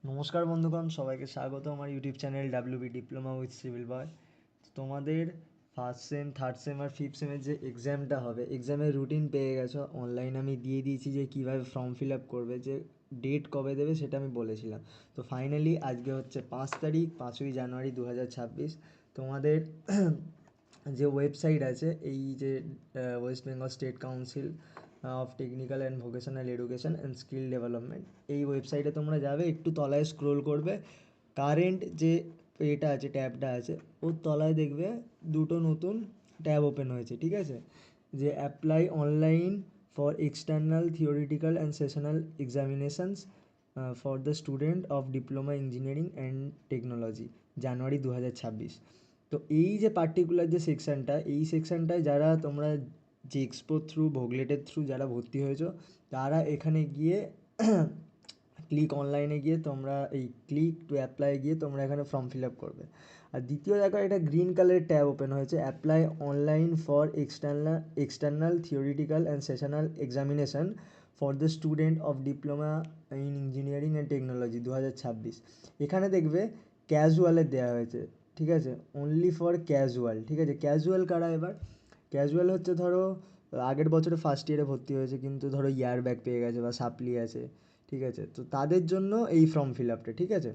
নমস্কার বন্ধুগণ, সবাইকে স্বাগত আমার YouTube channel WB diploma with civil boy. তোমাদের ফার্স্ট সেম, থার্ড সেম আর ফিফথ সেমের যে এক্সামটা হবে, এক্সামের রুটিন পেয়ে গেছো। অনলাইন আমি দিয়ে দিয়েছি যে কীভাবে ফর্ম ফিল আপ করবে, যে ডেট কবে দেবে সেটা আমি বলেছিলাম। তো ফাইনালি আজকে হচ্ছে 5 তারিখ, 5ই জানুয়ারি 2026। তোমাদের যে ওয়েবসাইট আছে, এই যে West Bengal state council of technical and vocational education and skill development, এই ওয়েবসাইটে তোমরা যাবে, একটু তলায় স্ক্রোল করবে, কারেন্ট যে এটা আছে, ট্যাবটা আছে, ওর তলায় দেখবে দুটো নতুন ট্যাব ওপেন হয়েছে, ঠিক আছে? যে apply online for external theoretical and sessional examinations for the student of diploma engineering and technology, January 2026। তো এই যে পার্টিকুলার যে সেকশানটা, এই সেকশানটায় যারা তোমরা যে এক্সপোর থ্রু, ভোগলেটের থ্রু যারা ভর্তি হয়েছো, তারা এখানে গিয়ে ক্লিক অনলাইনে গিয়ে তোমরা এই ক্লিক টু অ্যাপ্লাই গিয়ে তোমরা এখানে ফর্ম ফিল আপ করবে। আর দ্বিতীয় জায়গায় একটা গ্রিন কালারের ট্যাব ওপেন হয়েছে, apply online for external theoretical and sessional examination for the student of diploma in engineering and technology 2026। এখানে দেখবে ক্যাজুয়ালের দেওয়া হয়েছে, ঠিক আছে? অনলি ফর ক্যাজুয়াল, ঠিক আছে? ক্যাজুয়াল কারা এবার? ক্যাজুয়াল হচ্ছে ধরো আগের বছরে ফার্স্ট ইয়ারে ভর্তি হয়েছে, কিন্তু ধরো ইয়ার ব্যাক পেয়ে গেছে বা সাপ্লি আছে, ঠিক আছে? তো তাদের জন্য এই ফর্ম ফিল আপটা, ঠিক আছে?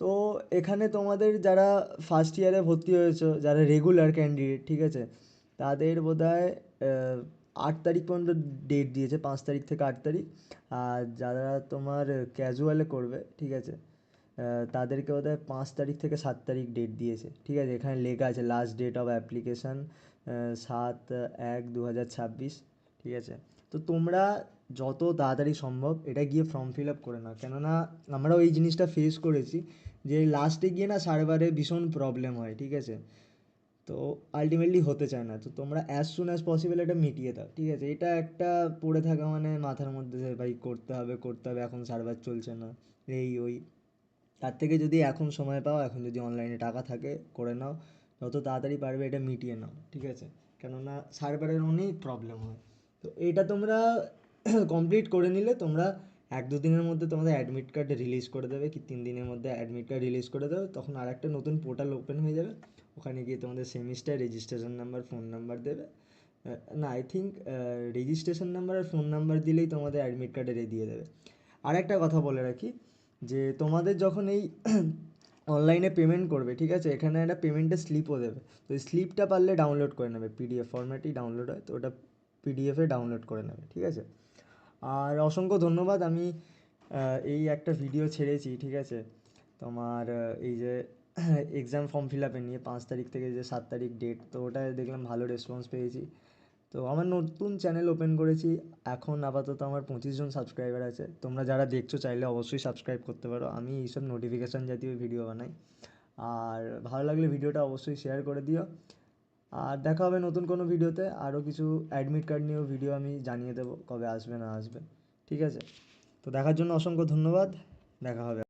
তো এখানে তোমাদের যারা ফার্স্ট ইয়ারে ভর্তি হয়েছো, যারা রেগুলার ক্যান্ডিডেট, ঠিক আছে, তাদের বোধহয় 8 তারিখ পর্যন্ত ডেট দিয়েছে, 5 তারিখ থেকে 8 তারিখ। আর যারা তোমার ক্যাজুয়ালে করবে, ঠিক আছে, তাদেরকে বোধহয় 5 তারিখ থেকে 7 তারিখ ডেট দিয়েছে, ঠিক আছে? এখানে লেখা আছে লাস্ট ডেট অফ অ্যাপ্লিকেশান 7/1/2026, ঠিক আছে? তো তোমরা যত তাড়াতাড়ি সম্ভব এটা গিয়ে ফর্ম ফিল আপ করে নাও, কেননা আমরাও এই জিনিসটা ফেস করেছি যে লাস্টে গিয়ে না সার্ভারে ভীষণ প্রবলেম হয়, ঠিক আছে? তো আলটিমেটলি হতে চায় না। তো তোমরা অ্যাজ সুন অ্যাজ পসিবল এটা মিটিয়ে দাও, ঠিক আছে? এটা একটা পড়ে থাকা মানে মাথার মধ্যে যে ভাই করতে হবে করতে হবে, এখন সার্ভার চলছে না, এই ওই। তার থেকে যদি এখন সময় পাও, এখন যদি অনলাইনে টাকা থাকে, করে নাও, যত তাড়াতাড়ি পারবে এটা মিটিয়ে নাও, ঠিক আছে? কেননা সার্ভারের অনেক প্রবলেম হয়। তো এটা তোমরা কমপ্লিট করে নিলে তোমরা 1-2 দিনের মধ্যে তোমাদের অ্যাডমিট কার্ড রিলিজ করে দেবে, কি 3 দিনের মধ্যে অ্যাডমিট কার্ড রিলিজ করে দেবে, তখন আর একটা নতুন পোর্টাল ওপেন হয়ে যাবে। ওখানে গিয়ে তোমাদের semester, registration number, phone number দেবে। না, আই থিঙ্ক রেজিস্ট্রেশন নাম্বার আর ফোন নাম্বার দিলেই তোমাদের অ্যাডমিট কার্ডে দিয়ে দেবে। আর একটা কথা বলে রাখি, যে তোমাদের যখন এই অনলাইনে পেমেন্ট করবে, ঠিক আছে, এখানে একটা পেমেন্টের স্লিপও দেবে। তো এই স্লিপটা পারলে ডাউনলোড করে নেবে, পিডিএফ ফরম্যাটেই ডাউনলোড হয়, তো ওটা পিডিএফে ডাউনলোড করে নেবে, ঠিক আছে? আর অসংখ্য ধন্যবাদ। আমি এই একটা ভিডিও ছেড়েছি, ঠিক আছে, তোমার এই যে এক্সাম ফর্ম ফিল আপে নিয়ে 5 তারিখ থেকে যে 7 তারিখ ডেট, তো ওটায় দেখলাম ভালো রেসপন্স পেয়েছি। তো আমার নতুন চ্যানেল ওপেন করেছি, এখন আপাতত আমার 25 জন সাবস্ক্রাইবার আছে। তোমরা যারা দেখছো চাইলে অবশ্যই সাবস্ক্রাইব করতে পারো, আমি এইসব নোটিফিকেশান জাতীয় ভিডিও বানাই। আর ভালো লাগলে ভিডিওটা অবশ্যই শেয়ার করে দিও। আর দেখা হবে নতুন কোনো ভিডিওতে, আরও কিছু অ্যাডমিট কার্ড নিয়েও ভিডিও আমি জানিয়ে দেবো কবে আসবে না আসবে, ঠিক আছে? তো দেখার জন্য অসংখ্য ধন্যবাদ, দেখা হবে।